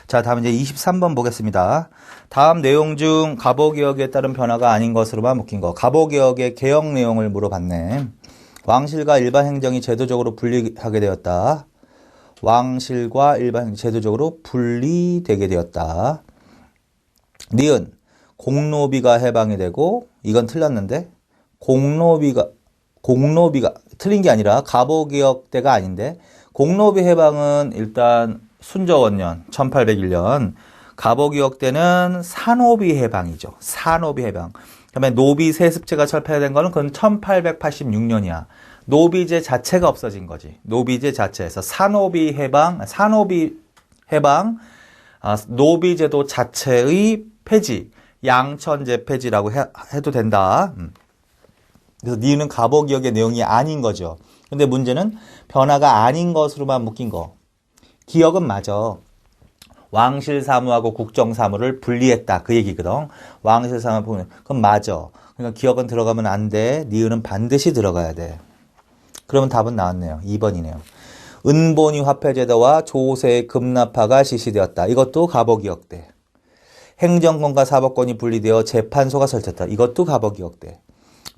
자, 다음 이제 23번 보겠습니다. 다음 내용 중 갑오개혁에 따른 변화가 아닌 것으로만 묶인 거. 갑오개혁의 개혁 내용을 물어봤네. 왕실과 일반 행정이 제도적으로 분리하게 되었다. 왕실과 일반 행정이 제도적으로 분리되게 되었다. 니은 공로비가 해방이 되고, 이건 틀렸는데, 공로비가 틀린 게 아니라 갑오개혁 때가 아닌데, 공로비 해방은 일단 순저원년 1801년, 갑오개혁 때는 산호비 해방이죠. 산호비 해방. 그다음에 노비 세습제가 철폐된 거는 그건 1886년이야. 노비제 자체가 없어진 거지. 노비제 자체에서 산호비 해방, 노비제도 자체의 폐지, 양천제 폐지라고 해도 된다. 그래서 니은 갑오개혁의 내용이 아닌 거죠. 근데 문제는 변화가 아닌 것으로만 묶인 거. 기억은 맞아. 왕실 사무하고 국정 사무를 분리했다. 그 얘기거든. 왕실 사무 보면 그건 맞아. 그러니까 기억은 들어가면 안 돼. 니은은 반드시 들어가야 돼. 그러면 답은 나왔네요. 2번이네요. 은본위 화폐제도와 조세의 급납화가 실시되었다. 이것도 갑오개혁 때. 행정권과 사법권이 분리되어 재판소가 설치됐다. 이것도 갑오개혁 때.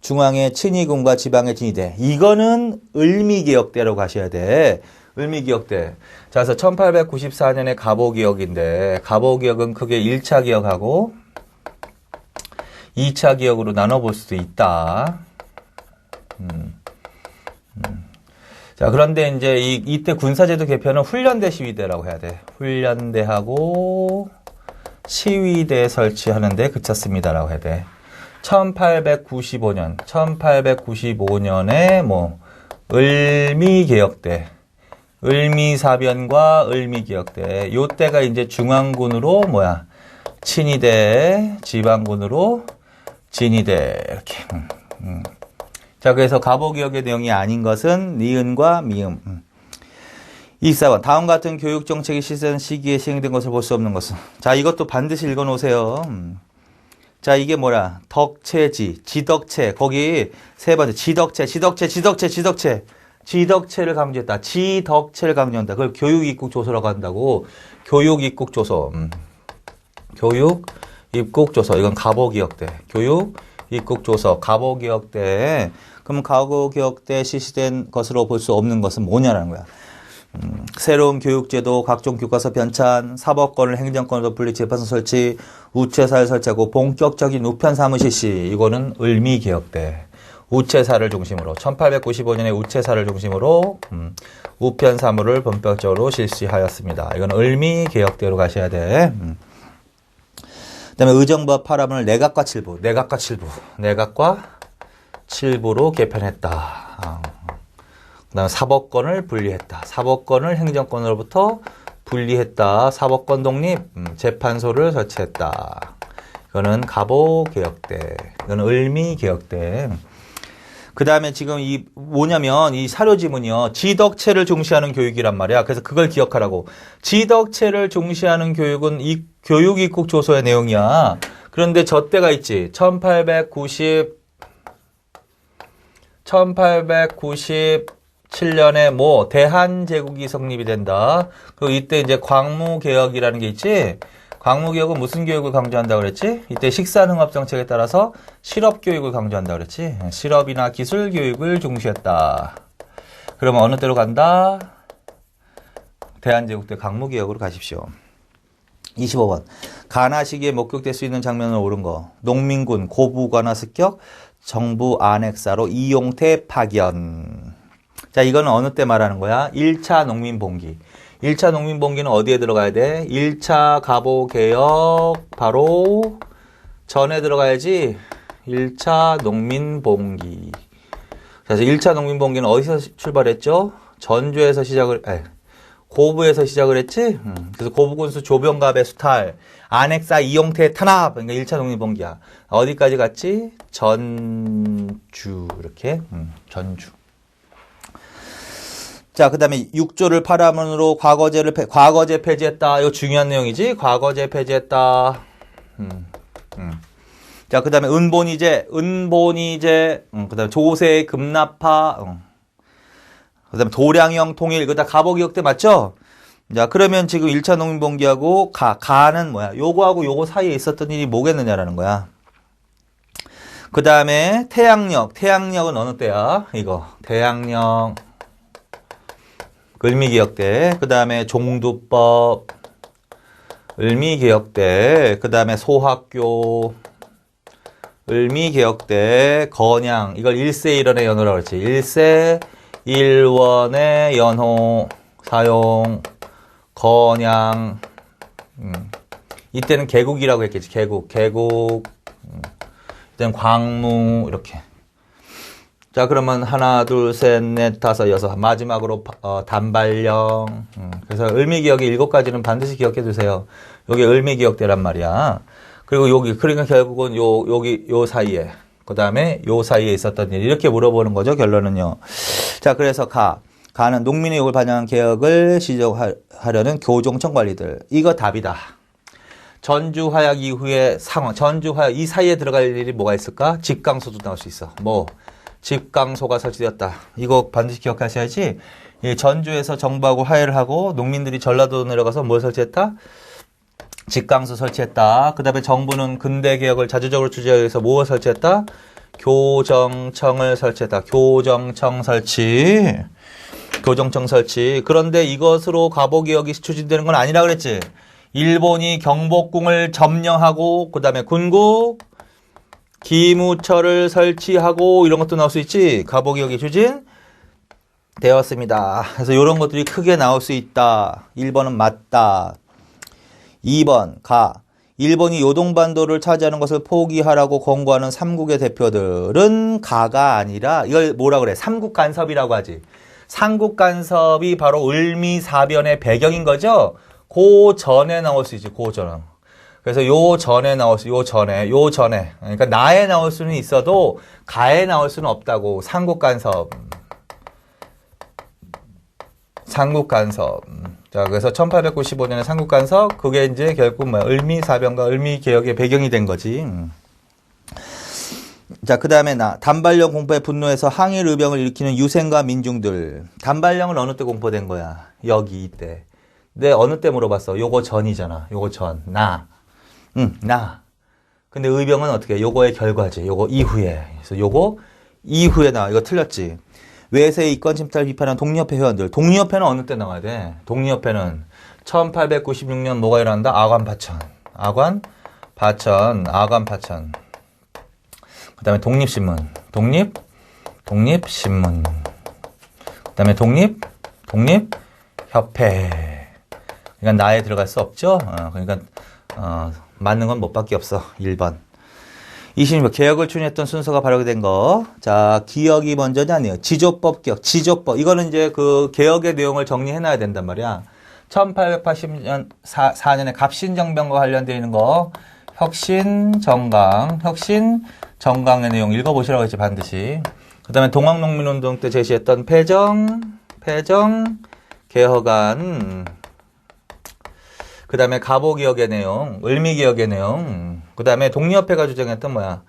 중앙의 친위군과 지방의 친위대. 이거는 을미개혁 때로 가셔야 돼. 을미개혁 때. 자, 그래서 1894년에 갑오개혁인데, 갑오개혁은 크게 1차 개혁하고 2차 개혁으로 나눠볼 수도 있다. 자, 그런데 이제 이때 군사제도 개편은 훈련대 시위대라고 해야 돼. 훈련대하고 시위대 설치하는데 그쳤습니다라고 해야 돼. 1895년에 을미개혁 때. 을미사변과 을미개혁 때. 요 때가 이제 중앙군으로 친위대, 지방군으로 진위대. 이렇게. 자, 그래서 갑오개혁의 내용이 아닌 것은 니은과 미음. 24번. 다음 같은 교육정책이 시행된 시기에 시행된 것을 볼 수 없는 것은. 자, 이것도 반드시 읽어놓으세요. 자, 이게 뭐야? 덕체지, 지덕체. 거기 세 번째. 지덕체를 강조했다. 지덕체를 강조한다. 그걸 교육입국조서라고 한다고. 교육입국조서. 교육입국조서. 이건 갑오개혁 때. 교육입국조서. 갑오개혁 때. 그럼 갑오개혁 때 실시된 것으로 볼 수 없는 것은 뭐냐라는 거야. 새로운 교육제도, 각종 교과서 편찬, 사법권을 행정권으로 분리 재판소 설치, 우체사를 설치하고 본격적인 우편 사무 실시. 이거는 을미개혁 때. 우체사를 중심으로 1895년에 우체사를 중심으로 우편 사무를 본격적으로 실시하였습니다. 이건 을미개혁 때로 가셔야 돼. 그다음에 의정부와 파라문을 내각과 칠부로 개편했다. 그다음에 사법권을 분리했다. 사법권을 행정권으로부터 분리했다. 사법권 독립, 재판소를 설치했다. 이거는 갑오개혁 때. 이거는 을미개혁 때. 그 다음에 지금 이 사료 지문이요. 지덕체를 중시하는 교육이란 말이야. 그래서 그걸 기억하라고. 지덕체를 중시하는 교육은 이 교육입국조서의 내용이야. 그런데 저 때가 있지. 1897년에 대한제국이 성립이 된다. 그리고 이때 이제 광무개혁이라는 게 있지. 광무개혁은 무슨 교육을 강조한다고 그랬지? 이때 식산흥업 정책에 따라서 실업교육을 강조한다고 그랬지? 실업이나 기술교육을 중시했다. 그러면 어느 때로 간다? 대한제국 때 광무개혁으로 가십시오. 25번. 가나 시기에 목격될 수 있는 장면을 옳은 거. 농민군 고부관화 습격, 정부 안핵사로 이용태 파견. 자, 이거는 어느 때 말하는 거야? 1차 농민봉기. 1차 농민봉기는 어디에 들어가야 돼? 1차 갑오개혁 바로 전에 들어가야지. 1차 농민봉기. 그래서 1차 농민봉기는 어디서 출발했죠? 전주에서 고부에서 시작을 했지? 그래서 고부군수 조병갑의 수탈, 안핵사 이용태 탄압. 그러니까 1차 농민봉기야. 어디까지 갔지? 전주. 이렇게. 전주. 자, 그 다음에 6조를 파라문으로 과거제 폐지했다. 이거 중요한 내용이지? 과거제 폐지했다. 자, 그 다음에 은본위제, 그 다음에 조세 급납화, 그 다음에 도량형 통일, 이거 다 갑오개혁 때 맞죠? 자, 그러면 지금 1차 농민봉기하고 가는 뭐야? 요거하고 요거 사이에 있었던 일이 뭐겠느냐라는 거야. 그 다음에 태양력. 태양력은 어느 때야? 이거. 태양력. 을미기역 때. 그 다음에 종두법. 을미개혁 때. 그 다음에 소학교. 을미개혁 때. 건양. 이걸 1세 1원의 연호라고 그랬지. 1세 1원의 연호. 사용. 건양. 이때는 계곡이라고 했겠지. 계곡. 이때는 광무. 이렇게. 자, 그러면 하나, 둘, 셋, 넷, 다섯, 여섯. 마지막으로 단발령. 그래서 을미기역이 7가지는 반드시 기억해 두세요. 여기 을미기역 때란 말이야. 그리고 여기 그러니까 결국은 여기 요 사이에 그 다음에 요 사이에 있었던 일 이렇게 물어보는 거죠. 결론은요. 자, 그래서 가는 농민의 욕을 반영한 개혁을 시작하려는 교종청 관리들. 이거 답이다. 전주화약 이후의 상황. 전주화약 이 사이에 들어갈 일이 뭐가 있을까? 집강소도 나올 수 있어. 뭐 집강소가 설치되었다. 이거 반드시 기억하셔야지. 이 전주에서 정부하고 화해를 하고 농민들이 전라도 내려가서 뭘 설치했다? 집강소 설치했다. 그 다음에 정부는 근대개혁을 자주적으로 추진하기 위해서 뭐 설치했다? 교정청을 설치했다. 교정청 설치. 그런데 이것으로 가보개혁이 추진되는 건 아니라 그랬지. 일본이 경복궁을 점령하고 그 다음에 군국 기무처를 설치하고 이런 것도 나올 수 있지. 가보개혁이 추진되었습니다. 그래서 이런 것들이 크게 나올 수 있다. 1번은 맞다. 2번 일본이 요동반도를 차지하는 것을 포기하라고 권고하는 삼국의 대표들은 가가 아니라 이걸 뭐라 그래? 삼국간섭이라고 하지. 삼국간섭이 바로 을미사변의 배경인 거죠. 그 전에 나올 수 있지. 그 전에. 그래서 요 전에 나올 수, 요 전에. 그러니까 나에 나올 수는 있어도 가에 나올 수는 없다고. 삼국간섭. 자, 그래서 1895년에 삼국간섭, 그게 이제 결국 뭐야? 을미사변과 을미개혁의 배경이 된 거지. 자, 그 다음에 단발령 공포에 분노해서 항일 의병을 일으키는 유생과 민중들. 단발령은 어느 때 공포된 거야? 여기, 이때. 근데 어느 때 물어봤어? 요거 전이잖아. 요거 전. 나. 근데 의병은 어떻게 해? 요거의 결과지. 요거 이후에. 그래서 요거 이후에 나와. 이거 틀렸지. 외세의 이권 침탈을 비판한 독립협회 회원들. 독립협회는 어느 때 나와야 돼? 독립협회는 1896년 뭐가 일어난다? 아관파천. 그 다음에 독립신문. 독립신문. 그 다음에 독립협회. 그러니까 나에 들어갈 수 없죠? 그러니까, 맞는 건 못밖에 없어. 1번. 26번 개혁을 추진했던 순서가 발표된 거. 자, 기억이 먼저냐 아니에요. 지조법 개혁. 이거는 이제 그 개혁의 내용을 정리해놔야 된단 말이야. 1880년 4년에 갑신정변과 관련되어 있는 거. 혁신정강의 내용 읽어보시라고 했지 반드시. 그 다음에 동학농민운동 때 제시했던 폐정 개혁안. 그 다음에 가보개혁의 내용, 을미개혁의 내용, 그 다음에 독립협회가 주장했던 뭐야?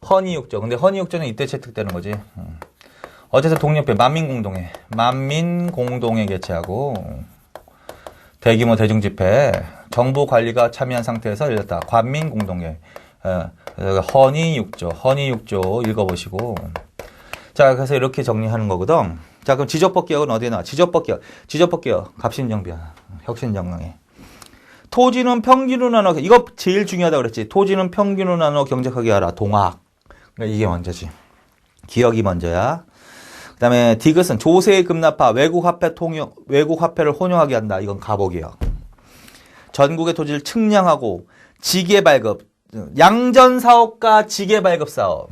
헌의육조. 근데 헌의육조는 이때 채택되는 거지. 어쨌든 독립협회, 만민공동회 개최하고, 대규모 대중집회, 정부 관리가 참여한 상태에서 열렸다. 관민공동회. 헌의육조 읽어보시고. 자, 그래서 이렇게 정리하는 거거든. 자, 그럼 지조법 개혁은 어디에 나와? 지조법 개혁, 갑신정변, 혁신정강에. 토지는 평균으로 나눠, 이거 제일 중요하다고 그랬지. 토지는 평균으로 나눠 경작하게 하라. 동학. 그러니까 이게 먼저지. 기억이 먼저야. 그 다음에 디귿은 조세의 급납화, 외국화폐를 혼용하게 한다. 이건 가보기요. 전국의 토지를 측량하고 지게발급, 양전사업과 지게발급사업.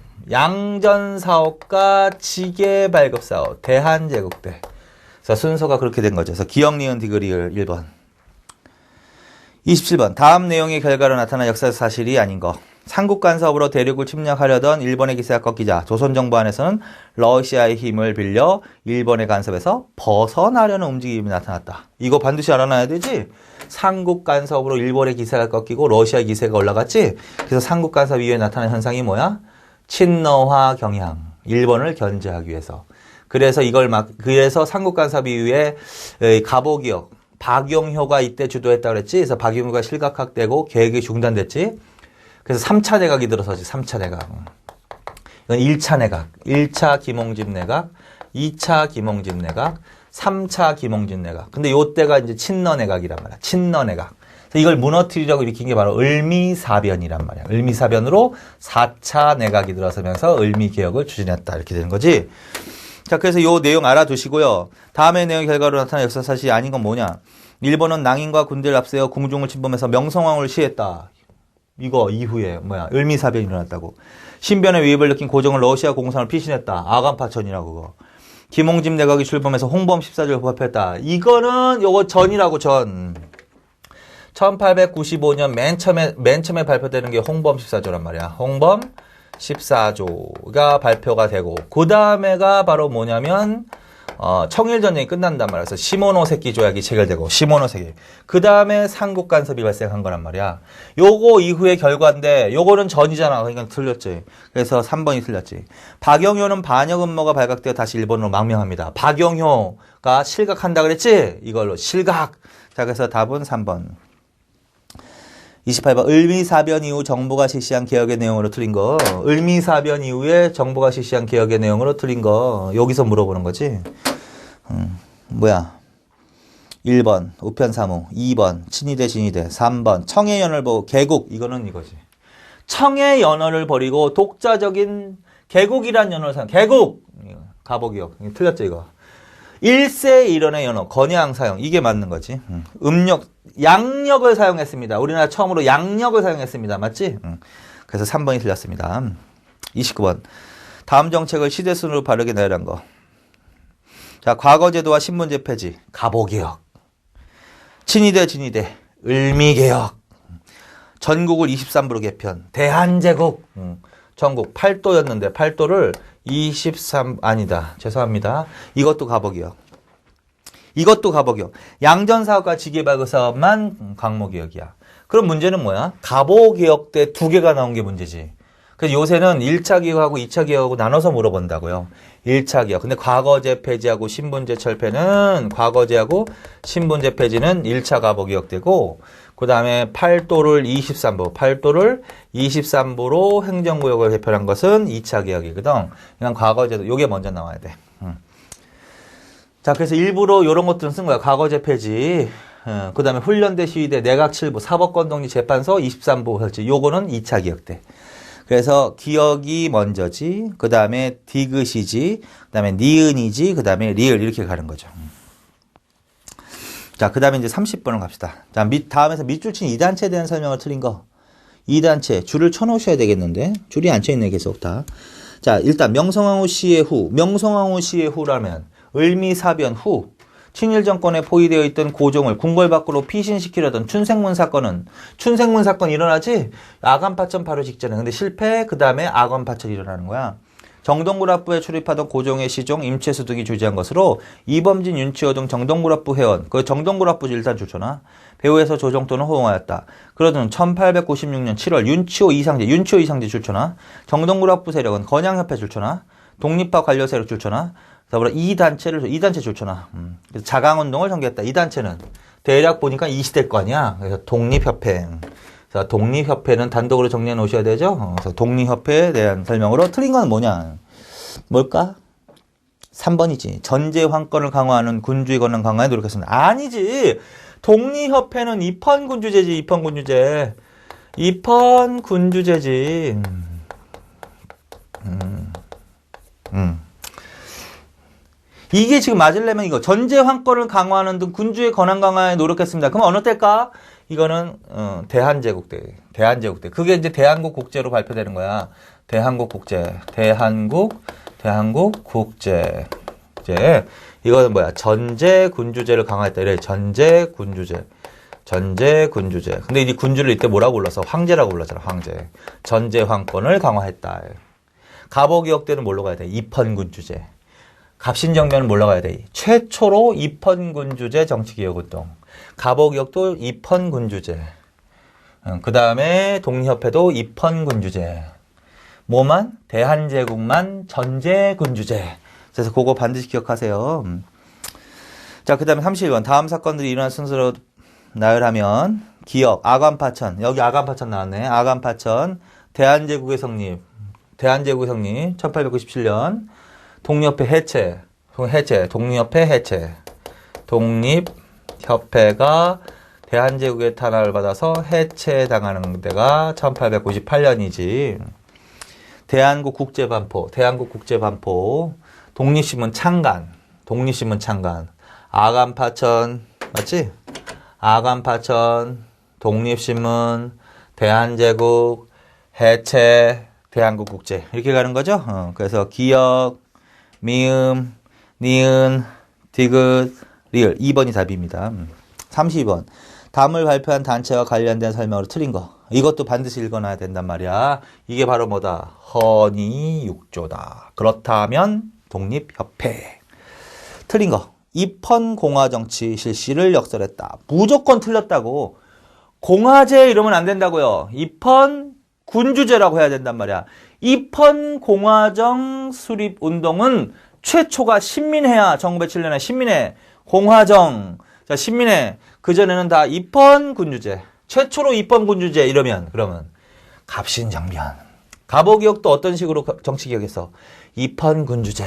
대한제국 때. 그래서 순서가 그렇게 된 거죠. 그래서 기억, 니은, 디귿, 1번. 27번. 다음 내용의 결과로 나타난 역사적 사실이 아닌 거. 삼국간섭으로 대륙을 침략하려던 일본의 기세가 꺾이자 조선정부 안에서는 러시아의 힘을 빌려 일본의 간섭에서 벗어나려는 움직임이 나타났다. 이거 반드시 알아놔야 되지? 삼국간섭으로 일본의 기세가 꺾이고 러시아의 기세가 올라갔지? 그래서 삼국간섭 이후에 나타난 현상이 뭐야? 친러화 경향. 일본을 견제하기 위해서. 그래서 삼국간섭 이후에 가보기역 박용효가 이때 주도했다 그랬지. 그래서 박용효가 실각학되고 계획이 중단됐지. 그래서 3차 내각이 들어서지. 3차 내각. 이건 1차 내각. 1차 김홍집 내각, 2차 김홍집 내각, 3차 김홍집 내각. 근데 요때가 이제 친러 내각이란 말이야. 친러 내각. 이걸 무너뜨리려고 일으킨 게 바로 을미사변이란 말이야. 을미사변으로 4차 내각이 들어서면서 을미개혁을 추진했다. 이렇게 되는 거지. 자, 그래서 요 내용 알아두시고요. 다음의 내용 결과로 나타난 역사사실이 아닌 건 뭐냐. 일본은 낭인과 군대를 앞세워 궁중을 침범해서 명성황후를 시했다. 이거 이후에 을미사변이 일어났다고. 신변의 위협을 느낀 고종은 러시아 공산을 피신했다. 아간파천이라고 그거. 김홍집 내각이 출범해서 홍범 14조를 부합했다. 이거는 요거 전이라고 전. 1895년 맨 처음에 발표되는 게 홍범 14조란 말이야. 홍범 14조가 발표가 되고, 그 다음에가 바로 뭐냐면, 청일전쟁이 끝난단 말이야. 그래서 시모노세키 조약이 체결되고, 시모노세키. 그 다음에 삼국 간섭이 발생한 거란 말이야. 요거 이후의 결과인데, 요거는 전이잖아. 그러니까 틀렸지. 그래서 3번이 틀렸지. 박영효는 반역 음모가 발각되어 다시 일본으로 망명합니다. 박영효가 실각한다 그랬지? 이걸로 실각. 자, 그래서 답은 3번. 28번 을미사변 이후 정부가 실시한 개혁의 내용으로 틀린 거. 을미사변 이후에 정부가 실시한 개혁의 내용으로 틀린 거. 여기서 물어보는 거지. 뭐야. 1번 우편사무, 2번 친위대 진위대, 3번 청해연을 보고 개국. 이거는 이거지. 청해연어를 버리고 독자적인 개국이란 연어를 사용. 개국! 가보기역. 틀렸죠 이거. 1세 1원의 연어, 건양 사용. 이게 맞는 거지. 양력을 사용했습니다. 우리나라 처음으로 양력을 사용했습니다. 맞지? 그래서 3번이 틀렸습니다. 29번. 다음 정책을 시대순으로 바르게 나열한 거. 자, 과거제도와 신분제 폐지. 가보개혁. 친위대, 진위대. 을미개혁. 전국을 23부로 개편. 대한제국. 전국 8도였는데 8도를 23, 아니다. 죄송합니다. 이것도 가보기역. 이것도 가보기역. 양전사업과 지게발굴 사업만 강모개혁이야. 그럼 문제는 뭐야? 가보개혁 때 두 개가 나온 게 문제지. 그래서 요새는 1차 개혁하고 2차 개혁하고 나눠서 물어본다고요. 1차 개혁. 근데 과거제 폐지하고 신분제 철폐는, 과거제하고 신분제 폐지는 1차 가보개혁 되고, 그 다음에 8도를 23부로 행정구역을 개편한 것은 2차 개혁이거든. 그냥 과거제도, 요게 먼저 나와야 돼. 자, 그래서 일부러 요런 것들은 쓴 거야. 과거제 폐지. 그 다음에 훈련대 시위대 내각 7부, 사법권동리 재판소 23부 설치. 요거는 2차 개혁 때. 그래서 기억이 먼저지, 그 다음에 디귿이지, 그 다음에 니은이지, 그 다음에 리을 이렇게 가는 거죠. 자, 그 다음에 이제 30번을 갑시다. 자, 다음에서 밑줄 친 2단체에 대한 설명을 틀린 거. 2단체, 줄을 쳐놓으셔야 되겠는데, 줄이 안 쳐있네, 계속 다. 자, 일단 명성황후 시해 후, 명성황후 시해 후라면, 을미사변 후, 친일 정권에 포위되어 있던 고종을 궁궐 밖으로 피신시키려던 춘생문 사건은, 춘생문 사건 일어나지? 아간파천 바로 직전에. 근데 실패, 그 다음에 아간파천이 일어나는 거야. 정동구랍부에 출입하던 고종의 시종 임채수 등이 주재한 것으로 이범진, 윤치호 등 정동구랍부 회원, 그 정동구랍부 일단 출처나 배후에서 조정도는 호응하였다. 그러던 1896년 7월 윤치호 이상제 출처나 정동구랍부 세력은 건양협회 출처나 독립파 관료 세력 출처나 더불어 이 단체 출처나 그래서 자강운동을 전개했다. 이 단체는 대략 보니까 이 시대 거 아니야. 그래서 독립협회. 자, 독립협회는 단독으로 정리해 놓으셔야 되죠. 그래서 독립협회에 대한 설명으로 틀린 건 뭐냐? 뭘까? 3번이지. 전제 황권을 강화하는 군주의 권한 강화에 노력했습니다. 아니지. 독립협회는 입헌군주제지. 입헌군주제지. 이게 지금 맞으려면 이거 전제 황권을 강화하는 등 군주의 권한 강화에 노력했습니다. 그럼 어느 때일까? 이거는 대한제국 때. 그게 이제 대한국 국제로 발표되는 거야. 대한국 국제. 이거는 뭐야? 전제 군주제를 강화했다. 이래. 전제 군주제. 근데 이 군주를 이때 뭐라고 불렀어? 황제라고 불렀잖아. 황제. 전제 황권을 강화했다. 가보개혁 때는 뭘로 가야 돼? 입헌군주제. 갑신정변은 뭘로 가야 돼? 최초로 입헌군주제 정치개혁운동. 가보개혁도 입헌군주제. 그 다음에 독립협회도 입헌군주제. 뭐만? 대한제국만 전제군주제. 그래서 그거 반드시 기억하세요. 자, 그 다음에 31번. 다음 사건들이 일어난 순서로 나열하면, 기억, 아간파천. 여기 아간파천 나왔네. 아간파천. 대한제국의 성립. 1897년. 독립협회 해체. 독립협회 해체. 독립협회가 대한제국의 탄압을 받아서 해체당하는 데가 1898년이지. 대한국 국제반포. 독립신문 창간. 아간파천, 맞지? 아간파천, 독립신문, 대한제국, 해체, 대한국 국제. 이렇게 가는 거죠? 그래서 기역, 미음, 니은, 디귿, 리을. 2번이 답입니다. 32번. 다음을 발표한 단체와 관련된 설명으로 틀린 거. 이것도 반드시 읽어놔야 된단 말이야. 이게 바로 뭐다? 헌의육조다. 그렇다면 독립협회. 틀린 거. 입헌공화정치 실시를 역설했다. 무조건 틀렸다고. 공화제 이러면 안 된다고요. 입헌군주제라고 해야 된단 말이야. 입헌공화정 수립운동은 최초가 신민회야. 1907년에 신민회. 공화정. 자, 신민회. 그전에는 다 입헌군주제. 최초로 입헌군주제 이러면 그러면 갑신정변. 갑오기역도 어떤 식으로 정치기억했어? 입헌군주제.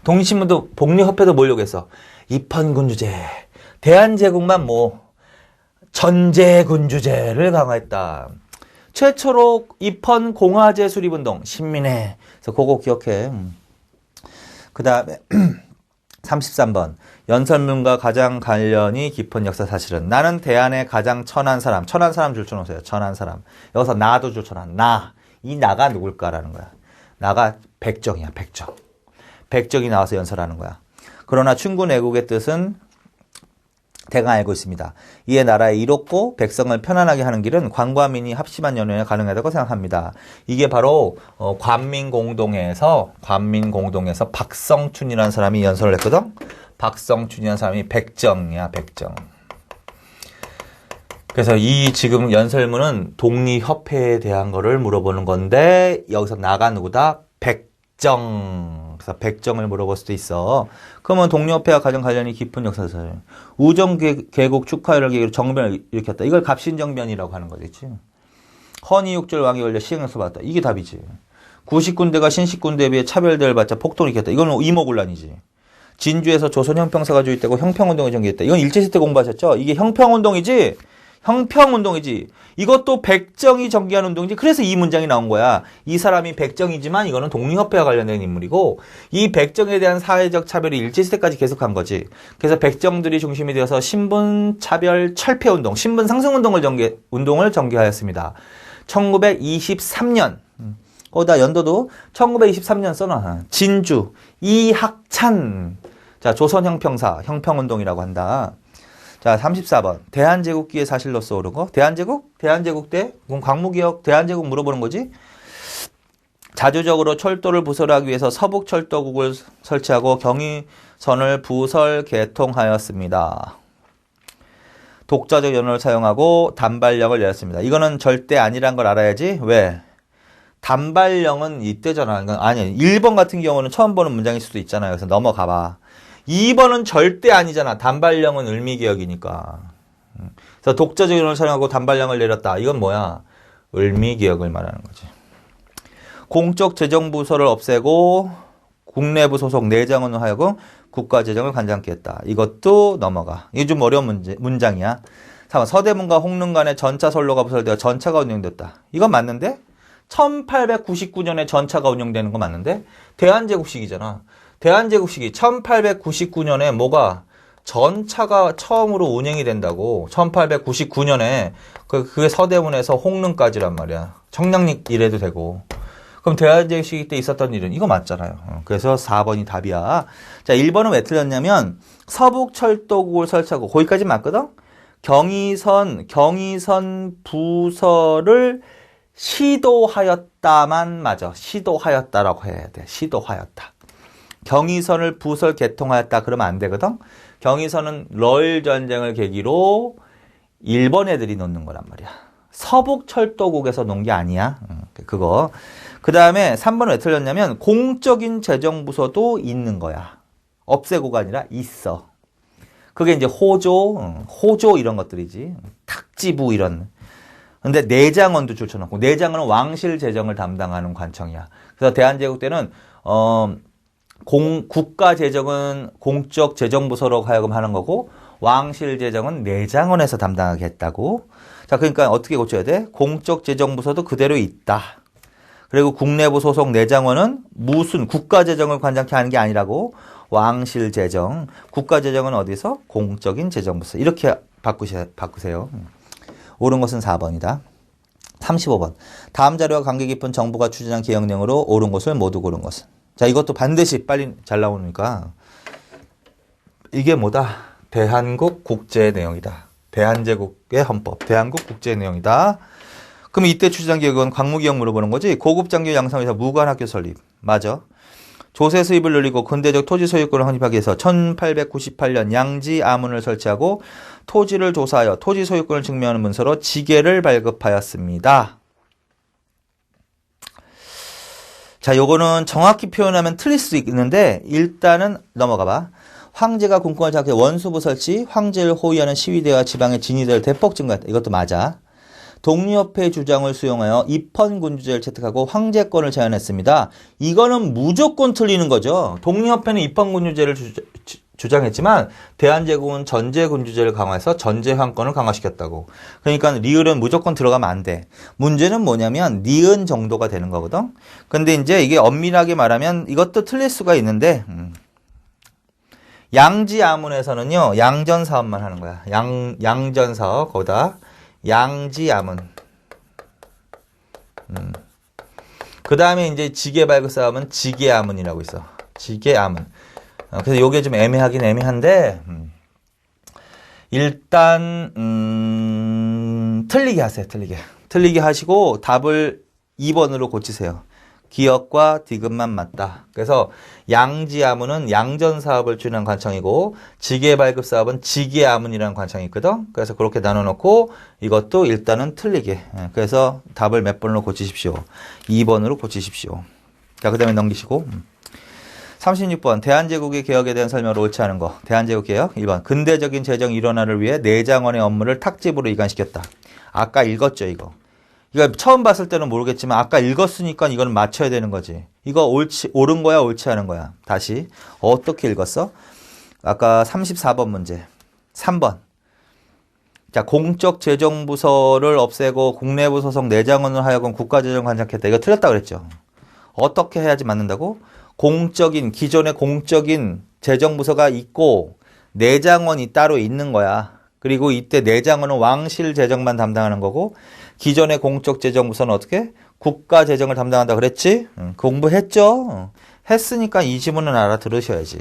독립신문도 독립협회도 뭐려고 했어? 입헌군주제. 대한제국만 전제군주제를 강화했다. 최초로 입헌공화제 수립운동 신민회. 그래서 그거 기억해. 그 다음에 33번. 연설문과 가장 관련이 깊은 역사 사실은. 나는 대한의 가장 천한 사람 줄쳐놓으세요. 천한 사람. 여기서 나도 줄쳐놔. 이 나가 누굴까라는 거야. 나가 백정이야. 백정이 나와서 연설하는 거야. 그러나 충군 애국의 뜻은 대강 알고 있습니다. 이에 나라의 이롭고 백성을 편안하게 하는 길은 관과 민이 합심한 연회에 가능하다고 생각합니다. 이게 바로 관민공동회에서 박성춘이라는 사람이 연설을 했거든. 박성춘이라는 사람이 백정이야. 백정. 그래서 이 지금 연설문은 독립협회에 대한 거를 물어보는 건데 여기서 나가 누구다? 백정. 그래서 백정을 물어볼 수도 있어. 그러면 독립협회와 가장 관련이 깊은 역사사를. 우정개국 축하회를 계기로 정변을 일으켰다. 이걸 갑신정변이라고 하는 거겠지. 헌의육절 왕이 원래 시행해서 받았다. 이게 답이지. 구식군대가 신식군대에 비해 차별대를 받자 폭동을 일으켰다. 이건 이모군란이지. 진주에서 조선 형평사가 조직되고 형평운동이 전개했다. 이건 일제시대 공부하셨죠? 이게 형평운동이지. 이것도 백정이 전개한 운동이지. 그래서 이 문장이 나온 거야. 이 사람이 백정이지만 이거는 독립협회와 관련된 인물이고 운동이 백정에 대한 사회적 차별이 일제시대까지 계속한 거지. 그래서 백정들이 중심이 되어서 신분차별 철폐운동, 신분상승운동을 전개하였습니다. 1923년. 거기다 연도도 1923년 써놔. 진주, 이학찬. 자, 조선형평사, 형평운동이라고 한다. 자, 34번. 대한제국기의 사실로서 오른 거. 대한제국 때? 그럼 광무기역 대한제국 물어보는 거지? 자주적으로 철도를 부설하기 위해서 서북철도국을 설치하고 경의선을 부설 개통하였습니다. 독자적 연호를 사용하고 단발령을 내렸습니다. 이거는 절대 아니란 걸 알아야지. 왜? 단발령은 이때잖아. 아니, 1번 같은 경우는 처음 보는 문장일 수도 있잖아요. 그래서 넘어가봐. 2번은 절대 아니잖아. 단발령은 을미개혁이니까. 그래서 독자적 연호를 사용하고 단발령을 내렸다. 이건 뭐야? 을미개혁을 말하는 거지. 공적 재정부서를 없애고 국내부 소속 내장원을 하여금 국가재정을 관장케 했다. 이것도 넘어가. 이게 좀 어려운 문장이야. 3번. 서대문과 홍릉 간에 전차선로가 부설되어 전차가 운영됐다. 이건 맞는데? 1899년에 전차가 운영되는 거 맞는데? 대한제국식이잖아. 대한제국식이 1899년에 뭐가 전차가 처음으로 운행이 된다고. 1899년에 그게 서대문에서 홍릉까지란 말이야. 청량리 이래도 되고. 그럼 대한제국시기 때 있었던 일은 이거 맞잖아요. 그래서 4번이 답이야. 자, 1번은 왜 틀렸냐면 서북철도국을 설치하고 거기까지 맞거든? 경의선 부설을 시도하였다만 맞아. 시도하였다라고 해야 돼. 시도하였다. 경의선을 부설 개통하였다 그러면 안 되거든? 경의선은 러일 전쟁을 계기로 일본 애들이 놓는 거란 말이야. 서북철도국에서 놓은 게 아니야. 그거. 그 다음에 3번은 왜 틀렸냐면 공적인 재정부서도 있는 거야. 없애고가 아니라 있어. 그게 이제 호조 이런 것들이지. 탁지부 이런. 근데 내장원도 줄쳐놓고, 내장원은 왕실 재정을 담당하는 관청이야. 그래서 대한제국 때는 국가 재정은 공적 재정부서로 하여금 하는 거고, 왕실 재정은 내장원에서 담당하게 했다고. 자, 그러니까 어떻게 고쳐야 돼? 공적 재정부서도 그대로 있다. 그리고 국내부 소속 내장원은 무슨 국가 재정을 관장케 하는 게 아니라고. 왕실 재정, 국가 재정은 어디서? 공적인 재정부서. 이렇게 바꾸세요. 옳은 것은 4번이다. 35번. 다음 자료와 관계 깊은 정부가 추진한 개혁 내용으로 옳은 것을 모두 고른 것은. 자, 이것도 반드시 빨리 잘 나오니까. 이게 뭐다? 대한국 국제의 내용이다. 대한제국의 헌법, 대한국 국제의 내용이다. 그럼 이때 추진한 개혁은 광무개혁 물어보는 거지. 고급 장교 양성에서 무관학교 설립. 맞아. 조세 수입을 늘리고 근대적 토지 소유권을 확립하기 위해서 1898년 양지 아문을 설치하고 토지를 조사하여 토지 소유권을 증명하는 문서로 지계를 발급하였습니다. 자, 요거는 정확히 표현하면 틀릴 수 있는데 일단은 넘어가 봐. 황제가 군권을 장악해 원수부 설치, 황제를 호위하는 시위대와 지방의 진위대를 대폭 증가했다. 이것도 맞아. 독립협회 주장을 수용하여 입헌군주제를 채택하고 황제권을 제한했습니다. 이거는 무조건 틀리는 거죠. 독립협회는 입헌군주제를 주장했지만 대한제국은 전제군주제를 강화해서 전제황권을 강화시켰다고. 그러니까 리을은 무조건 들어가면 안 돼. 문제는 뭐냐면 니은 정도가 되는 거거든. 근데 이제 이게 엄밀하게 말하면 이것도 틀릴 수가 있는데 양지아문에서는요. 양전사업만 하는 거야. 양전사업 거기다 양지아문. 그 다음에 이제 지계발급사업은 지계아문이라고 있어. 지계아문. 그래서 요게 좀 애매하긴 애매한데, 일단, 틀리게 하세요, 틀리게. 틀리게 하시고 답을 2번으로 고치세요. 기역과 디귿만 맞다. 그래서 양지아문은 양전사업을 추진한 관청이고 지계발급사업은 지계아문이라는 관청이 있거든. 그래서 그렇게 나눠놓고 이것도 일단은 틀리게. 그래서 답을 몇 번으로 고치십시오. 2번으로 고치십시오. 자, 그 다음에 넘기시고 36번 대한제국의 개혁에 대한 설명을 옳지 않은 거. 대한제국 개혁 1번 근대적인 재정 일원화를 위해 내장원의 업무를 탁집으로 이관시켰다. 아까 읽었죠 이거. 이거 처음 봤을 때는 모르겠지만 아까 읽었으니까 이거는 맞춰야 되는 거지. 이거 옳은 거야, 옳지 않은 거야. 다시. 어떻게 읽었어? 아까 34번 문제. 3번. 자, 공적 재정부서를 없애고 국내부 소속 내장원을 하여금 국가재정 관장했다. 이거 틀렸다 그랬죠. 어떻게 해야지 맞는다고? 기존의 공적인 재정부서가 있고 내장원이 따로 있는 거야. 그리고 이때 내장원은 왕실 재정만 담당하는 거고 기존의 공적 재정부서는 어떻게? 국가 재정을 담당한다 그랬지? 공부했죠? 했으니까 이 지문은 알아들으셔야지.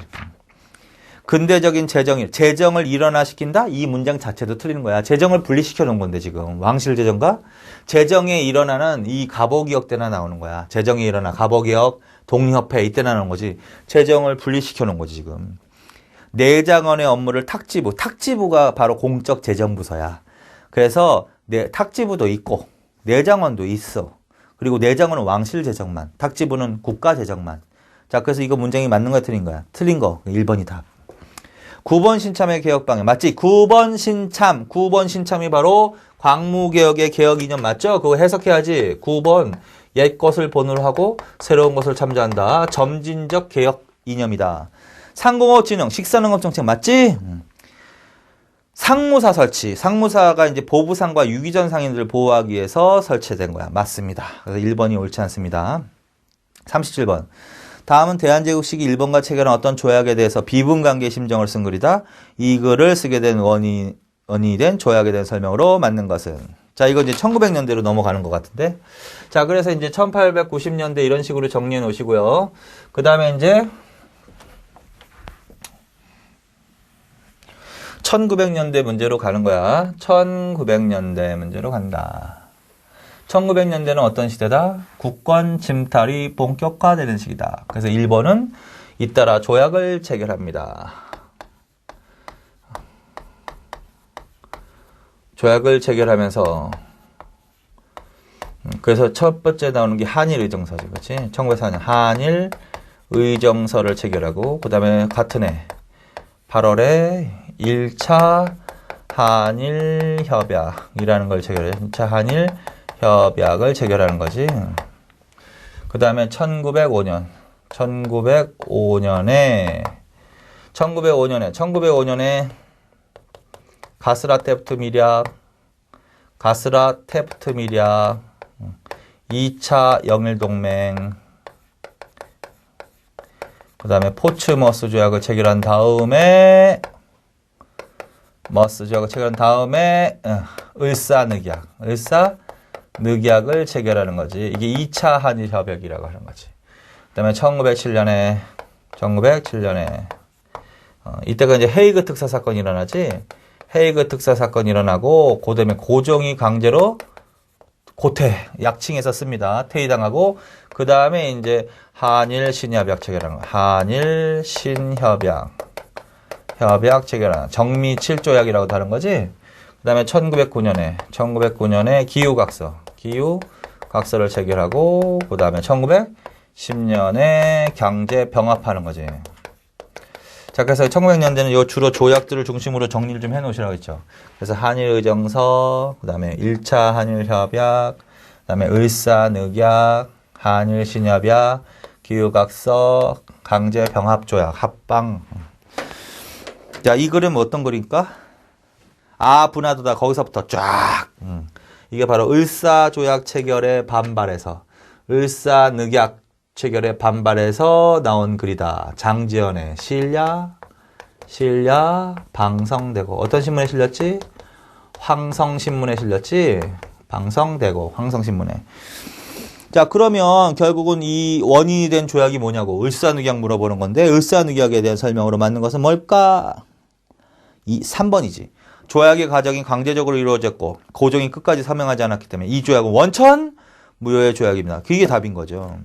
근대적인 재정을 일원화시킨다? 이 문장 자체도 틀리는 거야. 재정을 분리시켜 놓은 건데 지금. 왕실 재정과 재정에 일어나는 이 가보기역 때나 나오는 거야. 재정에 일어나 가보기역, 독립협회 이때 나오는 거지. 재정을 분리시켜 놓은 거지 지금. 내장원의 업무를 탁지부가 바로 공적 재정부서야. 그래서 탁지부도 있고 내장원도 있어. 그리고 내장원은 왕실 재정만, 탁지부는 국가 재정만. 자, 그래서 이거 문장이 맞는 거야, 틀린 거야? 틀린 거. 1번이 답. 9번 신참의 개혁 방향 맞지? 9번 신참이 바로 광무개혁의 개혁 이념 맞죠? 그거 해석해야지. 9번 옛 것을 본으로 하고 새로운 것을 참조한다. 점진적 개혁 이념이다. 상공업 진흥, 식사농업 정책 맞지? 상무사 설치. 상무사가 이제 보부상과 유기전 상인들을 보호하기 위해서 설치된 거야. 맞습니다. 그래서 1번이 옳지 않습니다. 37번. 다음은 대한제국 시기 일본과 체결한 어떤 조약에 대해서 비분관계의 심정을 쓴 글이다. 이 글을 쓰게 된 원인이 된 조약에 대한 설명으로 맞는 것은. 자, 이거 이제 1900년대로 넘어가는 것 같은데. 자, 그래서 이제 1890년대 이런 식으로 정리해 놓으시고요. 그 다음에 이제 1900년대 문제로 가는 거야. 1900년대 문제로 간다. 1900년대는 어떤 시대다? 국권 침탈이 본격화되는 시기다. 그래서 1번은 잇따라 조약을 체결합니다. 조약을 체결하면서 그래서 첫 번째 나오는 게 한일의정서지. 그렇지? 1904년 한일의정서를 체결하고 그 다음에 같은 해 8월에 1차 한일 협약이라는 걸 체결해. 1차 한일 협약을 체결하는 거지. 그 다음에 1905년에 1905년에 가스라테프트 밀약 2차 영일동맹 그 다음에 포츠머스 조약을 체결한 다음에 을사늑약을 체결하는 거지. 이게 2차 한일 협약이라고 하는 거지. 그 다음에 1907년에 이때가 이제 헤이그 특사 사건이 일어나지. 헤이그 특사 사건이 일어나고 그 다음에 고종이 강제로 약칭해서 씁니다. 퇴위당하고 그 다음에 이제 한일 신협약 체결하는 거. 한일 신협약 체결하는 정미 7조약이라고도 하는 거지. 그 다음에 1909년에 기후각서를 체결하고 그 다음에 1910년에 경제 병합하는 거지. 자, 그래서 1900년대는 요 주로 조약들을 중심으로 정리를 좀 해놓으시라고 했죠. 그래서 한일의정서, 그 다음에 1차 한일협약, 그 다음에 을사늑약, 한일신협약, 기후각서, 강제병합조약, 합방. 자, 이 그림은 어떤 그림일까? 분하도다 거기서부터 쫙. 이게 바로 을사조약 체결에 반발해서 을사늑약 체결에 반발해서 나온 글이다. 장지연의 실야 방성되고 어떤 신문에 실렸지? 황성신문에 실렸지? 방성되고 황성신문에. 자, 그러면 결국은 이 원인이 된 조약이 뭐냐고 을사늑약 물어보는 건데 을사늑약에 대한 설명으로 맞는 것은 뭘까? 3번이지. 조약의 과정이 강제적으로 이루어졌고 고종이 끝까지 서명하지 않았기 때문에 이 조약은 원천 무효의 조약입니다. 그게 답인 거죠.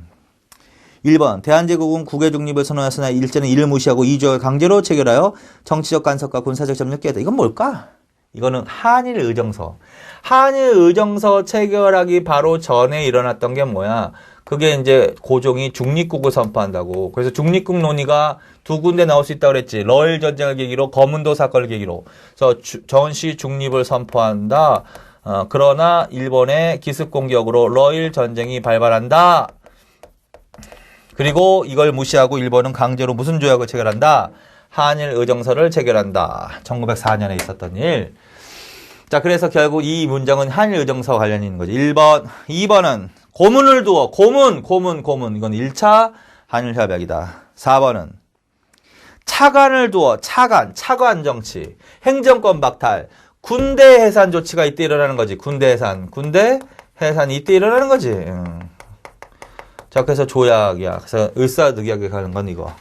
1번 대한제국은 국외 중립을 선언했으나 일제는 이를 무시하고 이 조약을 강제로 체결하여 정치적 간섭과 군사적 점령을 깨했다. 이건 뭘까? 이거는 한일의정서. 한일의정서 체결하기 바로 전에 일어났던 게 뭐야? 그게 이제 고종이 중립국을 선포한다고. 그래서 중립국 논의가 두 군데 나올 수 있다고 그랬지. 러일 전쟁을 계기로 거문도 사건을 계기로. 그래서 전시 중립을 선포한다. 그러나 일본의 기습 공격으로 러일 전쟁이 발발한다. 그리고 이걸 무시하고 일본은 강제로 무슨 조약을 체결한다? 한일의정서를 체결한다. 1904년에 있었던 일. 자, 그래서 결국 이 문장은 한일의정서와 관련이 있는 거지. 1번. 2번은 고문을 두어. 고문. 이건 1차 한일협약이다. 4번은 차관을 두어. 차관 정치. 행정권 박탈. 군대 해산 조치가 이때 일어나는 거지. 군대 해산이 이때 일어나는 거지. 자, 그래서 조약이야. 그래서 을사늑약에 가는 건 이거.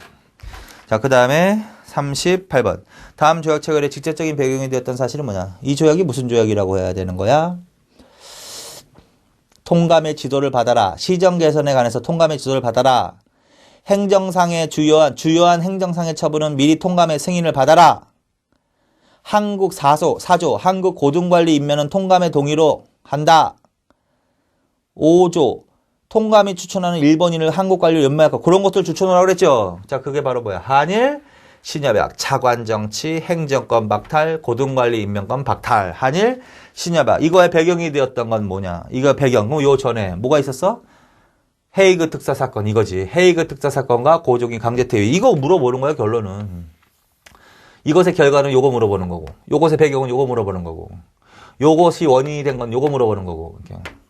자, 그 다음에 38번. 다음 조약 체결의 직접적인 배경이 되었던 사실은 뭐냐? 이 조약이 무슨 조약이라고 해야 되는 거야? 통감의 지도를 받아라. 시정 개선에 관해서 통감의 지도를 받아라. 행정상의 주요한 행정상의 처분은 미리 통감의 승인을 받아라. 한국 사조, 한국 고등관리 임명은 통감의 동의로 한다. 5조, 통감이 추천하는 일본인을 한국 관리로 연마할까. 그런 것들 추천하라고 그랬죠. 자, 그게 바로 뭐야? 한일 신협약, 차관정치, 행정권 박탈, 고등관리 임명권 박탈, 한일 신협약. 이거의 배경이 되었던 건 뭐냐? 이거 배경. 그럼 요 전에 뭐가 있었어? 헤이그 특사 사건 이거지. 헤이그 특사 사건과 고종이 강제퇴위. 이거 물어보는 거야, 결론은. 이것의 결과는 요거 물어보는 거고. 요것의 배경은 요거 물어보는 거고. 요것이 원인이 된 건 요거 물어보는 거고.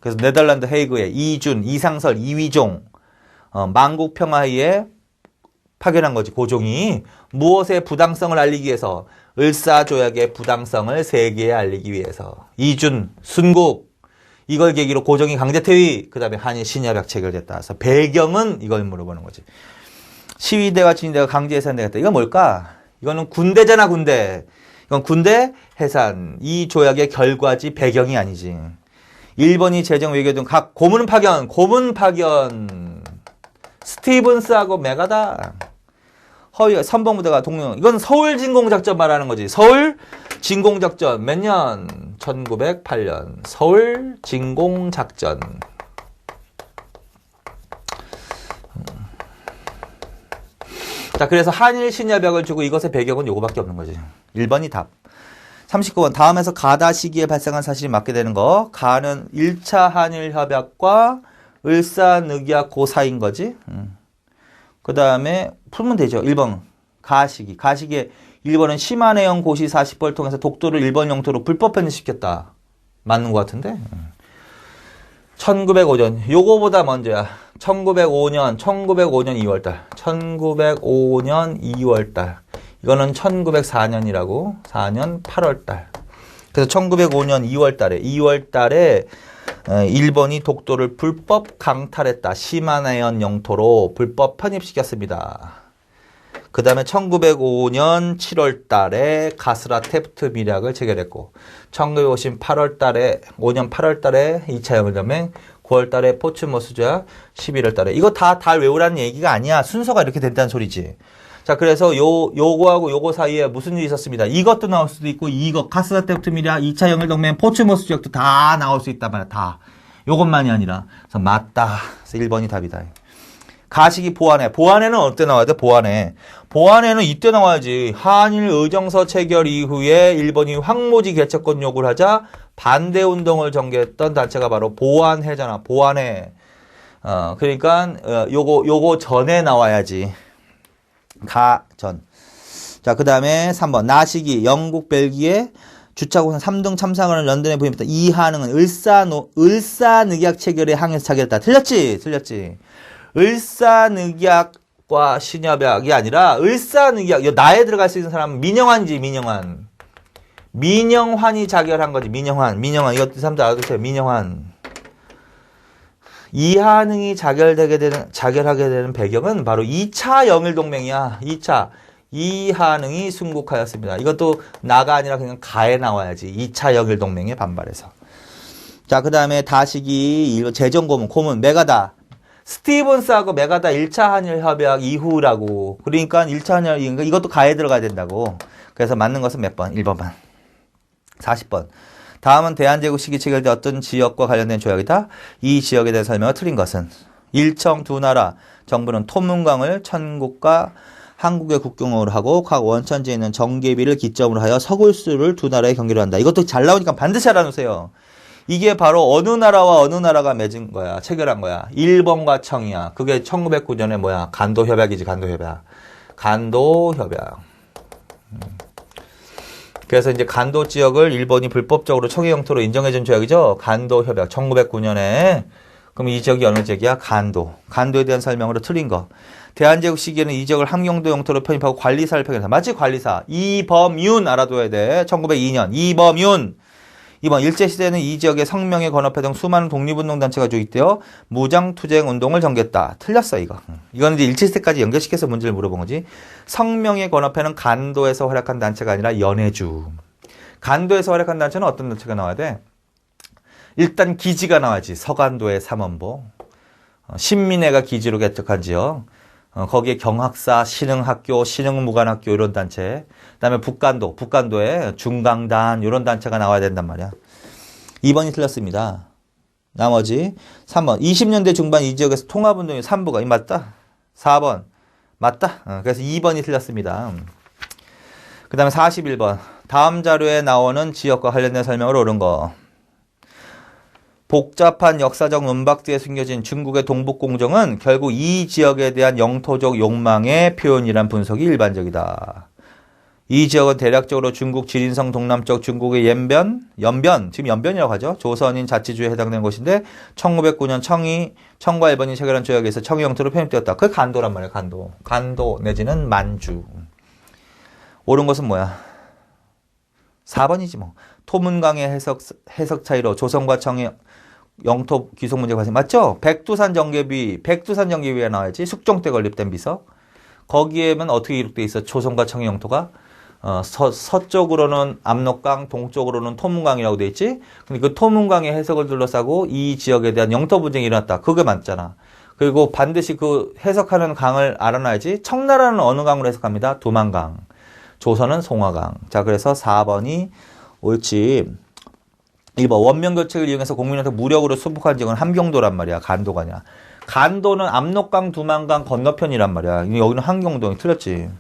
그래서 네덜란드 헤이그에 이준, 이상설, 이위종, 만국평화회의에 파견한 거지. 고종이 무엇의 부당성을 알리기 위해서? 을사조약의 부당성을 세계에 알리기 위해서. 이준, 순국 이걸 계기로 고종이 강제퇴위, 그 다음에 한일 신협약 체결됐다. 그래서 배경은 이걸 물어보는 거지. 시위대와 진위대가 강제해산되겠다. 이건 뭘까? 이거는 군대잖아, 군대. 이건 군대 해산. 이 조약의 결과지 배경이 아니지. 일본이 재정 외교 등 각 고문 파견. 스티븐스하고 메가다. 허위 선봉부대가 동령. 이건 서울 진공작전 말하는 거지. 서울 진공작전 몇 년? 1908년. 서울 진공작전. 자, 그래서 한일 신협약을 주고 이것의 배경은 요거밖에 없는 거지. 1번이 답. 39번. 다음에서 가다 시기에 발생한 사실이 맞게 되는 거. 가는 1차 한일 협약과 을사늑약 그 사이인 거지. 그 다음에 풀면 되죠. 1번. 가시기. 가시기에 1번은 시마네형 고시 40벌 통해서 독도를 일본 영토로 불법 편입시켰다. 맞는 것 같은데. 1905년. 요거보다 먼저야. 1905년 2월달. 1905년 2월달. 이거는 1904년이라고. 4년 8월달. 그래서 1905년 2월달에 일본이 독도를 불법 강탈했다. 시마네현 영토로 불법 편입시켰습니다. 그 다음에 1905년 7월달에 가스라 테프트 밀약을 체결했고 1950년 8월달에 2차 영일동맹 9월달에 포츠모스 조약 11월달에 이거 다 외우라는 얘기가 아니야. 순서가 이렇게 된다는 소리지. 자, 그래서 요거하고 요거 사이에 무슨 일이 있었습니다. 이것도 나올 수도 있고 이거 가스라 테프트 밀약 2차 영일동맹 포츠모스 조약도 다 나올 수 있단 말이야. 다. 요것만이 아니라 그래서 맞다. 그래서 1번이 답이다. 가시기 보완해. 보완해는 어때 나와야 돼? 보완해는 이때 나와야지. 한일 의정서 체결 이후에 일본이 황무지 개척권 요구를 하자 반대 운동을 전개했던 단체가 바로 보완해잖아. 보완해. 그러니까 요거 전에 나와야지. 전. 자, 그다음에 3번. 나시기 영국 벨기에 주차공산 3등 참상을 런던에 부임했다. 이 한응은 을사늑약 체결에 항해에서 자결했다. 틀렸지. 을사늑약과 신협약이 아니라 을사늑약. 나에 들어갈 수 있는 사람은 민영환이지. 민영환이 자결한 거지. 민영환. 이것도 사람들 알아두세요. 민영환. 이한응이 자결하게 되는 배경은 바로 2차 영일동맹이야. 2차. 이한응이 순국하였습니다. 이것도 나가 아니라 그냥 가에 나와야지. 2차 영일동맹에 반발해서. 자, 그 다음에 다시기 재정고문 메가다. 스티븐스하고 메가다 1차 한일 협약 이후라고. 그러니까 1차 한일 협약 이것도 가에 들어가야 된다고. 그래서 맞는 것은 몇 번? 1번만. 40번. 다음은 대한제국 시기 체결된 어떤 지역과 관련된 조약이다. 이 지역에 대한 설명을 틀린 것은 일청 두 나라 정부는 토문강을 천국과 한국의 국경으로 하고 각 원천지에 있는 정계비를 기점으로 하여 서굴수를 두 나라의 경계로 한다. 이것도 잘 나오니까 반드시 알아놓으세요. 이게 바로 어느 나라와 어느 나라가 맺은 거야. 체결한 거야. 일본과 청이야. 그게 1909년에 뭐야? 간도협약이지. 간도협약. 그래서 이제 간도 지역을 일본이 불법적으로 청의 영토로 인정해준 조약이죠. 간도협약. 1909년에. 그럼 이 지역이 어느 지역이야? 간도에 대한 설명으로 틀린 거. 대한제국 시기에는 이 지역을 함경도 영토로 편입하고 관리사를 표현했다. 맞지? 관리사. 이범윤 알아둬야 돼. 1902년. 이범윤. 2번 일제시대에는 이 지역에 성명에 건업해 등 수많은 독립운동단체가 조직되어 무장투쟁운동을 전개했다. 틀렸어 이거. 이거는 이제 일제시대까지 연결시켜서 문제를 물어본 거지. 성명에 건업해는 간도에서 활약한 단체가 아니라 연해주. 간도에서 활약한 단체는 어떤 단체가 나와야 돼? 일단 기지가 나와야지. 서간도의 삼원보. 신민회가 기지로 개척한 지역. 거기에 경학사, 신흥학교, 신흥무관학교 이런 단체. 그다음에 북간도에 중강단 이런 단체가 나와야 된단 말이야. 2번이 틀렸습니다. 나머지 3번. 20년대 중반 이 지역에서 통합운동이 3부가 맞다. 4번. 맞다. 그래서 2번이 틀렸습니다. 그 다음에 41번. 다음 자료에 나오는 지역과 관련된 설명을 옳은 거. 복잡한 역사적 논박 뒤에 숨겨진 중국의 동북공정은 결국 이 지역에 대한 영토적 욕망의 표현이란 분석이 일반적이다. 이 지역은 대략적으로 중국 지린성 동남쪽 중국의 연변, 지금 연변이라고 하죠. 조선인 자치주에 해당되는 곳인데 1909년 청과 일본이 체결한 조약에서 청의 영토로 편입되었다. 그게 간도란 말이에요. 간도 내지는 만주. 옳은 것은 뭐야? 4번이지 뭐. 토문강의 해석 차이로 조선과 청의 영토 귀속 문제가 발생. 맞죠? 백두산 정계비에 나와야지. 숙종 때 건립된 비석. 거기에는 어떻게 기록돼 있어? 조선과 청의 영토가 서쪽으로는 압록강, 동쪽으로는 토문강이라고 돼 있지. 근데 그 토문강의 해석을 둘러싸고 이 지역에 대한 영토 분쟁이 일어났다. 그게 맞잖아. 그리고 반드시 그 해석하는 강을 알아놔야지. 청나라는 어느 강으로 해석합니다? 두만강. 조선은 송화강. 자, 그래서 4번이 옳지. 1번 원명교책을 이용해서 국민한테 무력으로 수복한 지역은 함경도란 말이야. 간도가 아니야. 간도는 압록강, 두만강 건너편이란 말이야. 여기는 함경도 틀렸지.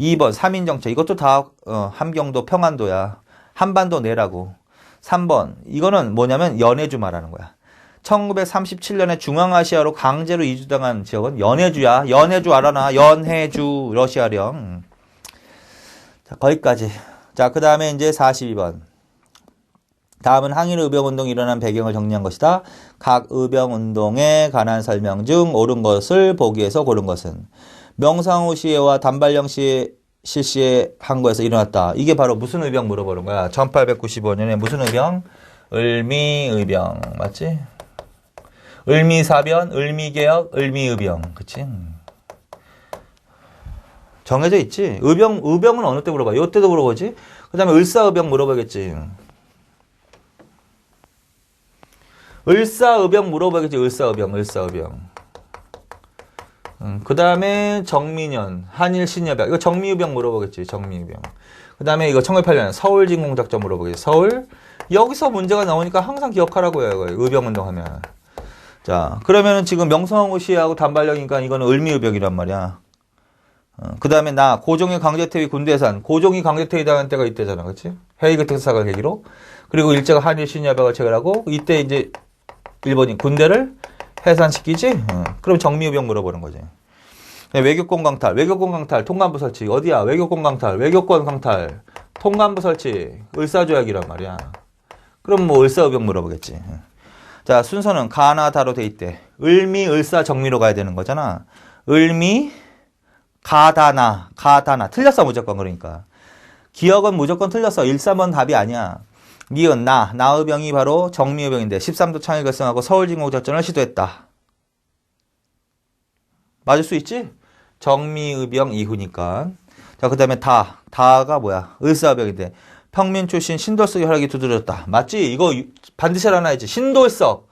2번 3인 정책. 이것도 다 함경도 평안도야. 한반도 내라고. 3번 이거는 뭐냐면 연해주 말하는 거야. 1937년에 중앙아시아로 강제로 이주당한 지역은 연해주야. 연해주 알아나? 연해주 러시아령. 자, 거기까지. 자, 그 다음에 이제 42번. 다음은 항일 의병운동이 일어난 배경을 정리한 것이다. 각 의병운동에 관한 설명 중 옳은 것을 보기에서 고른 것은 명상후 시해와 단발령 시해 실시의 항구에서 일어났다. 이게 바로 무슨 의병 물어보는 거야. 1895년에 무슨 의병? 을미의병. 맞지? 을미사변, 을미개혁, 을미의병. 그치? 정해져 있지? 의병은 어느 때 물어봐? 요때도 물어보지? 그 다음에 을사의병 물어보겠지. 을사의병 물어보겠지. 을사의병. 그 다음에 정민현, 한일신여병. 이거 정미의병 물어보겠지. 정미의병. 그 다음에 이거 1908년 서울진공작전 물어보겠지. 서울. 여기서 문제가 나오니까 항상 기억하라고요. 이거 의병운동 하면. 자, 그러면은 지금 명성황후 시하고 단발령이니까 이거는 을미의병이란 말이야. 그 다음에 고종의 강제퇴위 군대해산. 고종이 강제퇴위 당한 때가 이때잖아. 그치? 헤이그 특사가 계기로. 그리고 일제가 한일신여병을 체결하고 이때 이제 일본이 군대를 해산시키지? 그럼 정미의병 물어보는 거지. 외교권 강탈, 통감부 설치. 어디야? 외교권 강탈, 통감부 설치. 을사조약이란 말이야. 그럼 뭐 을사의병 물어보겠지. 자, 순서는 가나 다로 돼 있대. 을미, 을사, 정미로 가야 되는 거잖아. 을미, 가다나. 틀렸어, 무조건. 그러니까. 기억은 무조건 틀렸어. 1, 3번 답이 아니야. 니은, 나의병이 바로 정미의병인데 13도 창을 결성하고 서울진공작전을 시도했다. 맞을 수 있지? 정미의병 이후니까. 자, 그 다음에 다가 뭐야? 을사의병인데 평민 출신 신돌석의 활약이 두드러졌다. 맞지? 이거 반드시 알아놔야지. 신돌석.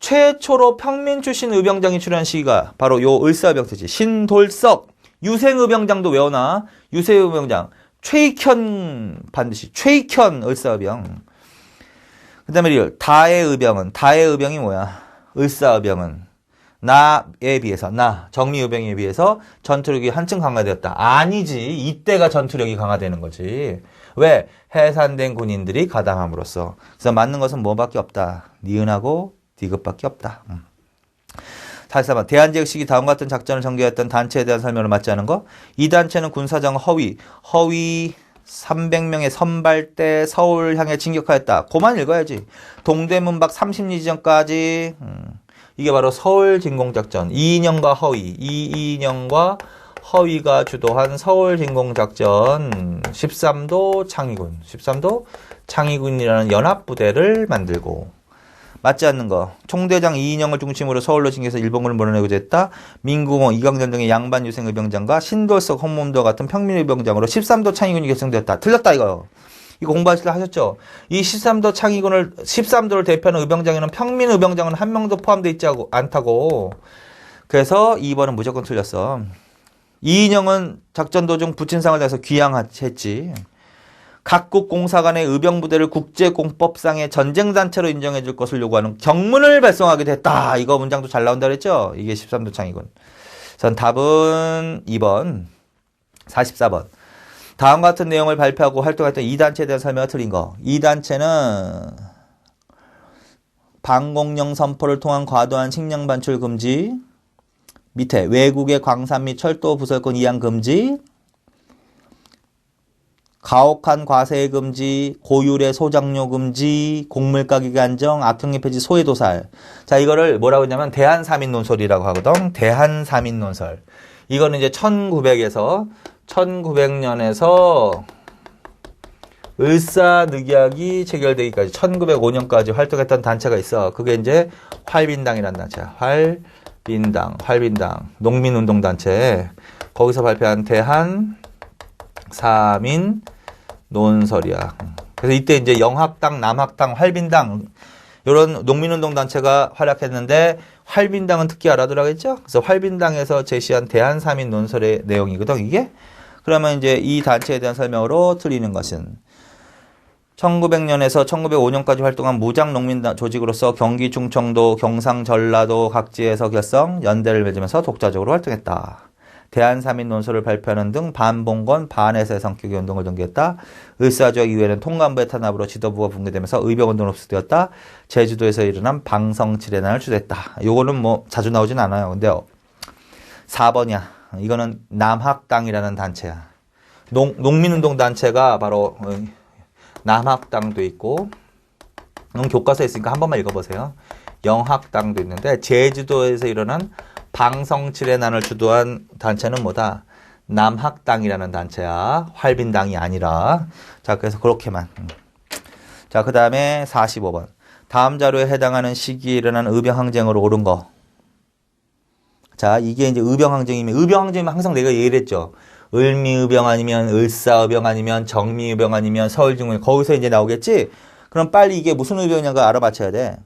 최초로 평민 출신 의병장이 출연한 시기가 바로 요 을사의병 때지. 신돌석. 유생의병장도 외워놔. 유생의병장. 최익현 반드시. 최익현 을사의병. 그 다음에 리얼. 다의 의병이 뭐야? 을사의병은 나에 비해서, 정미의병에 비해서 전투력이 한층 강화되었다. 아니지. 이때가 전투력이 강화되는 거지. 왜? 해산된 군인들이 가담함으로써. 그래서 맞는 것은 뭐밖에 없다. 니은하고 디귿밖에 없다. 44번. 대한제국 시기 다음과 같은 작전을 전개했던 단체에 대한 설명을 맞지 않은 거. 이 단체는 군사정 허위 300명의 선발대 서울 향해 진격하였다. 그만 읽어야지. 동대문 밖 30리 지점까지. 이게 바로 서울진공작전. 이인영과 허위가 주도한 서울진공작전 13도 창의군이라는 연합부대를 만들고. 맞지 않는 거. 총대장 이인영을 중심으로 서울로 진격해서 일본군을 몰아내고자 했다. 민국공 이광전 등의 양반 유생의병장과 신돌석 홍범도와 같은 평민의병장으로 13도 창의군이 결성되었다. 틀렸다 이거. 이거 공부하실 때 하셨죠? 이 13도를 대표하는 의병장에는 평민의병장은 한 명도 포함되어 있지 않다고. 그래서 2번은 무조건 틀렸어. 이인영은 작전 도중 부친상을 내서 귀양했지. 각국 공사 간의 의병부대를 국제공법상의 전쟁단체로 인정해 줄 것을 요구하는 경문을 발송하게 됐다. 이거 문장도 잘 나온다 그랬죠? 이게 13도 창의군. 전 답은 2번. 44번. 다음과 같은 내용을 발표하고 활동했던 이 단체에 대한 설명을 틀린 거. 이 단체는 방공령 선포를 통한 과도한 식량 반출 금지, 밑에 외국의 광산 및 철도 부설권 이양 금지, 가혹한 과세 금지, 고율의 소장료 금지, 곡물 가격 안정, 악형의 폐지, 소외 도살. 자, 이거를 뭐라고 했냐면 대한삼인 논설이라고 하거든. 대한삼인 논설. 이거는 이제 1900년에서 을사늑약이 체결되기까지 1905년까지 활동했던 단체가 있어. 그게 이제 활빈당이라는 단체야. 활빈당. 농민운동단체. 거기서 발표한 대한삼인 논설이야. 그래서 이때 이제 영학당, 남학당, 활빈당 이런 농민운동단체가 활약했는데 활빈당은 특히 알아두라겠죠? 그래서 활빈당에서 제시한 대한삼인 논설의 내용이거든, 이게. 그러면 이제 이 단체에 대한 설명으로 틀리는 것은 1900년에서 1905년까지 활동한 무장농민 조직으로서 경기 충청도, 경상, 전라도 각지에서 결성, 연대를 맺으면서 독자적으로 활동했다. 대한삼인 논설을 발표하는 등 반봉건, 반해세 성격의 운동을 전개했다. 을사조약 이후에는 통감부의 탄압으로 지도부가 붕괴되면서 의병운동으로 흡수되었다. 제주도에서 일어난 방성칠해난을 주도했다. 요거는 뭐 자주 나오진 않아요. 근데요. 4번이야. 이거는 남학당이라는 단체야. 농민운동 단체가 바로 남학당도 있고, 교과서에 있으니까 한 번만 읽어보세요. 영학당도 있는데, 제주도에서 일어난 방성칠해난을 주도한 단체는 뭐다? 남학당이라는 단체야. 활빈당이 아니라. 자, 그래서 그렇게만. 자, 그 다음에 45번. 다음 자료에 해당하는 시기에 일어난 의병항쟁으로 옳은 거. 자, 이게 이제 의병항쟁이면 항상 내가 얘기를 했죠. 을미의병 아니면 을사의병 아니면 정미의병 아니면 서울중흥 거기서 이제 나오겠지? 그럼 빨리 이게 무슨 의병인가 알아맞혀야 돼.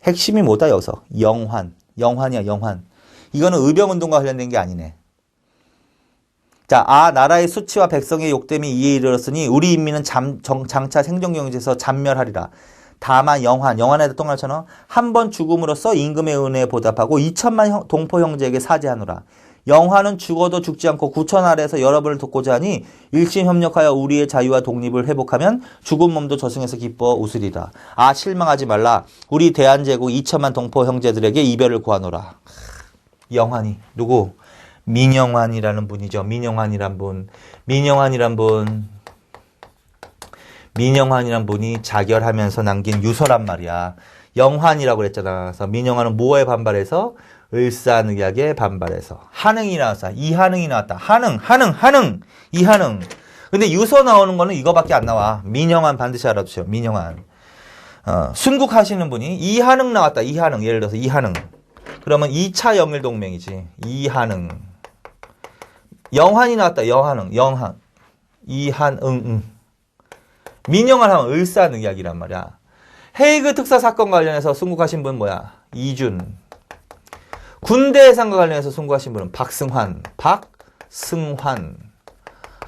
핵심이 뭐다 여기서? 영환이야 영환. 이거는 의병운동과 관련된 게 아니네. 자, 나라의 수치와 백성의 욕됨이 이에 이르렀으니 우리 인민은 장차 생존경제에서 잔멸하리라. 다만 영환에다 똥을 쳐넣어 한 번 죽음으로써 임금의 은혜에 보답하고 2천만 동포 형제에게 사죄하노라. 영환은 죽어도 죽지 않고 구천 아래에서 여러분을 돕고자 하니 일심 협력하여 우리의 자유와 독립을 회복하면 죽은 몸도 저승에서 기뻐 웃으리라. 실망하지 말라. 우리 대한제국 2천만 동포 형제들에게 이별을 구하노라. 영환이 누구? 민영환이라는 분이죠. 민영환이란 분이 자결하면서 남긴 유서란 말이야. 영환이라고 그랬잖아. 그래서 민영환은 뭐에 반발해서? 을사늑약에 반발해서. 한흥이 나왔어. 이한흥이 나왔다. 한흥. 이한흥. 근데 유서 나오는 거는 이거밖에 안 나와. 민영환 반드시 알아두세요. 민영환. 순국하시는 분이 이한흥 나왔다. 이한흥. 예를 들어서 이한흥. 그러면 2차 영일동맹이지. 이한흥. 영환이 나왔다. 영환. 이한흥. 민영환 하면 을사늑약이란 말이야. 헤이그 특사 사건 관련해서 순국하신 분 뭐야? 이준. 군대 해상과 관련해서 순국하신 분은 박승환.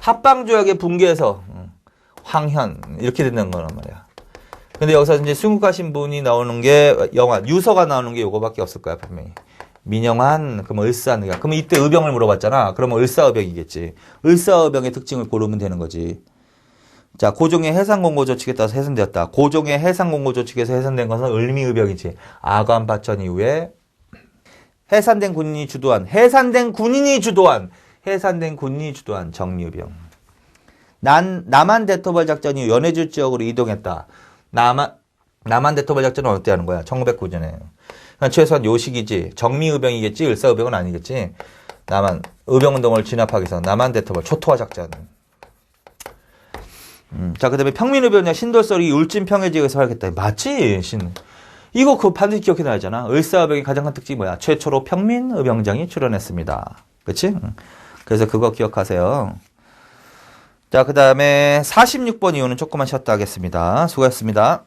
합방조약의 붕괴에서 황현. 이렇게 된다는 거란 말이야. 근데 여기서 이제 순국하신 분이 나오는 게 영환. 유서가 나오는 게 요거밖에 없을 거야, 분명히. 민영환, 그러면 을사늑약. 그러면 이때 의병을 물어봤잖아. 그러면 을사의병이겠지. 을사의병의 특징을 고르면 되는 거지. 자, 고종의 해상공고조칙에 따라서 해산되었다. 고종의 해상공고조칙에서 해산된 것은 을미의병이지. 아관파천 이후에 해산된 군인이 주도한 정미의병. 남한 대토벌 작전 이후 연해주 지역으로 이동했다. 남한 대토벌 작전은 어때 하는 거야? 1909년에. 그러니까 최소한 요 시기지. 정미의병이겠지. 을사의병은 아니겠지. 남한 의병운동을 진압하기 위해서 남한 대토벌 초토화 작전. 자, 그 다음에 평민의병이냐 신돌설이 울진평해 지역에서 활약했다. 맞지? 이거 반드시 기억해놔야 하잖아. 을사의병의 가장 큰 특징이 뭐야? 최초로 평민의병장이 출연했습니다. 그치? 그래서 그거 기억하세요. 자, 그 다음에 46번 이후는 조금만 쉬었다 하겠습니다. 수고하셨습니다.